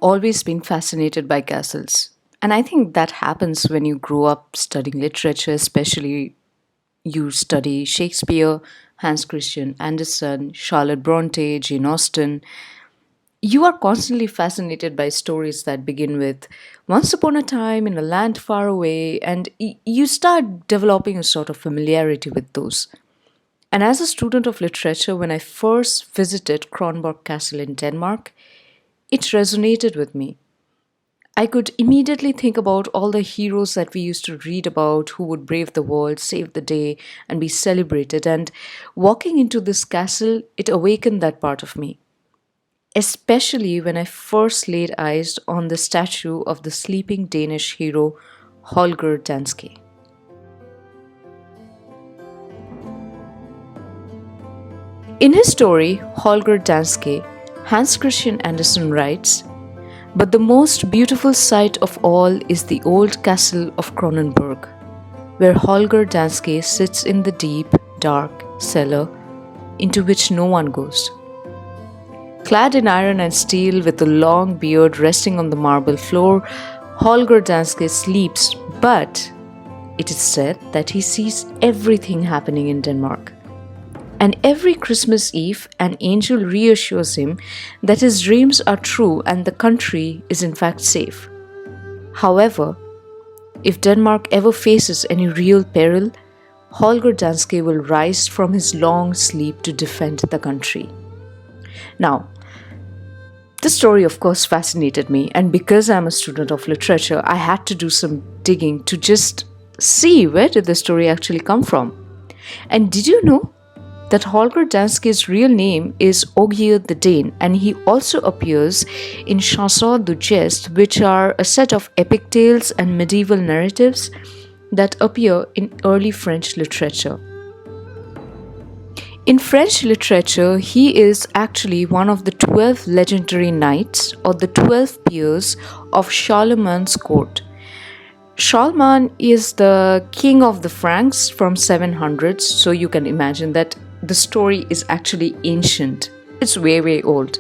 always been fascinated by castles. And I think that happens when you grow up studying literature, especially you study Shakespeare, Hans Christian Andersen, Charlotte Bronte, Jane Austen. You are constantly fascinated by stories that begin with once upon a time in a land far away, and you start developing a sort of familiarity with those. And as a student of literature, when I first visited Kronborg Castle in Denmark, it resonated with me. I could immediately think about all the heroes that we used to read about who would brave the world, save the day, and be celebrated. And walking into this castle, it awakened that part of me, especially when I first laid eyes on the statue of the sleeping Danish hero Holger Danske. In his story, Holger Danske, Hans Christian Andersen writes, "But the most beautiful sight of all is the old castle of Kronenberg, where Holger Danske sits in the deep, dark cellar into which no one goes. Clad in iron and steel, with a long beard resting on the marble floor, Holger Danske sleeps, but it is said that he sees everything happening in Denmark. And every Christmas Eve, an angel reassures him that his dreams are true and the country is in fact safe. However, if Denmark ever faces any real peril, Holger Danske will rise from his long sleep to defend the country." Now, this story, of course, fascinated me, and because I'm a student of literature, I had to do some digging to just see where did the story actually come from. And did you know that Holger Danske's real name is Augier the Dane, and he also appears in Chansons du Geste, which are a set of epic tales and medieval narratives that appear in early French literature. In French literature, he is actually one of the 12 legendary knights or the 12 peers of Charlemagne's court. Charlemagne is the king of the Franks from 700s, so you can imagine that the story is actually ancient. It's way, way old.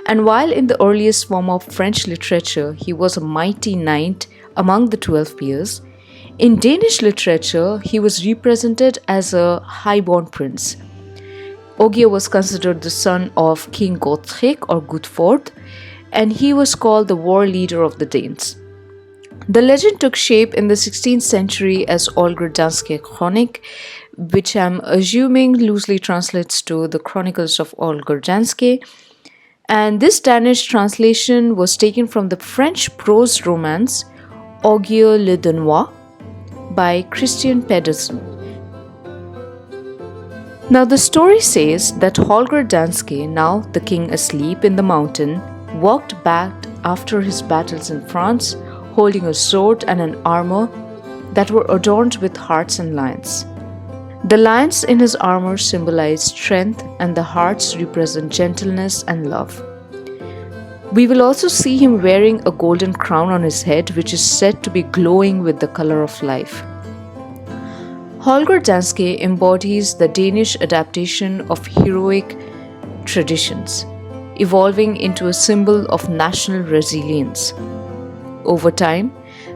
And while in the earliest form of French literature, he was a mighty knight among the 12 peers, in Danish literature, he was represented as a highborn prince. Augier was considered the son of King Godric or Gudford, and he was called the war leader of the Danes. The legend took shape in the 16th century as Holger Danske Chronic, which I'm assuming loosely translates to the Chronicles of Holger Danske. And this Danish translation was taken from the French prose romance Augier le Danois by Christian Pedersen. Now the story says that Holger Danske, now the king asleep in the mountain, walked back after his battles in France, holding a sword and an armor that were adorned with hearts and lions. The lions in his armor symbolize strength, and the hearts represent gentleness and love. We will also see him wearing a golden crown on his head, which is said to be glowing with the color of life. Holger Danske embodies the Danish adaptation of heroic traditions, evolving into a symbol of national resilience. Over time,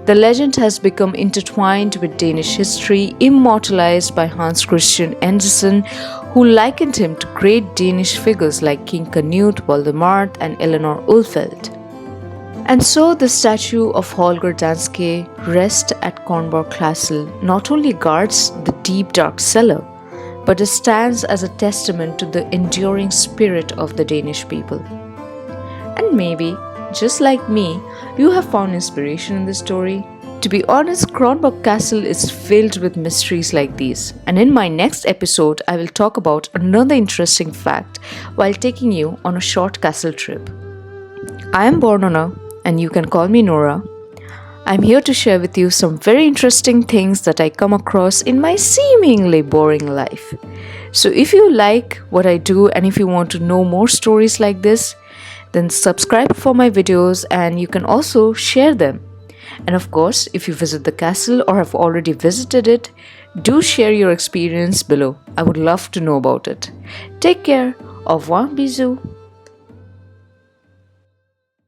the legend has become intertwined with Danish history, immortalized by Hans Christian Andersen, who likened him to great Danish figures like King Canute, Valdemar, and Eleanor Ulfeldt. And so the statue of Holger Danske rests at Kronborg Castle not only guards the deep dark cellar, but it stands as a testament to the enduring spirit of the Danish people. And maybe, just like me, you have found inspiration in this story. To be honest, Kronborg Castle is filled with mysteries like these. And in my next episode, I will talk about another interesting fact while taking you on a short castle trip. I am Bornona, and you can call me Nora. I'm here to share with you some very interesting things that I come across in my seemingly boring life. So if you like what I do and if you want to know more stories like this, then subscribe for my videos and you can also share them. And of course, if you visit the castle or have already visited it, do share your experience below. I would love to know about it. Take care. Au revoir, bisous.